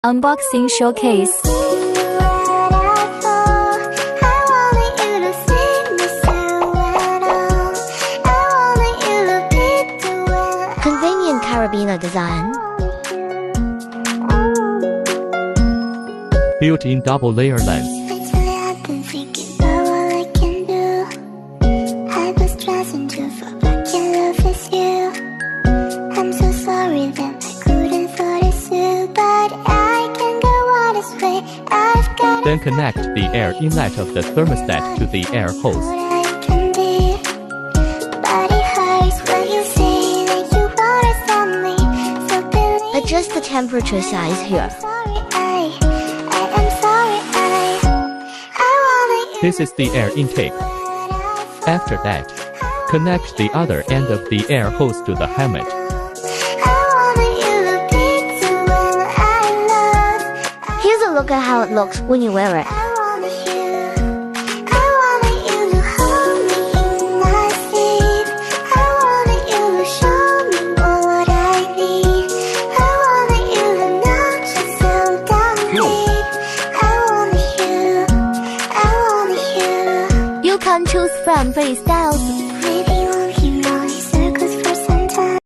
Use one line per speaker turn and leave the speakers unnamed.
Unboxing showcase.
Convenient carabiner design.
Built-in double-layer lens. Then connect the air inlet of the thermostat to the air hose.
Adjust the temperature size here.
This is the air intake. After that, connect the other end of the air hose to the helmet.
Here's a look at how it looks when you wear it. You can choose from 3 styles.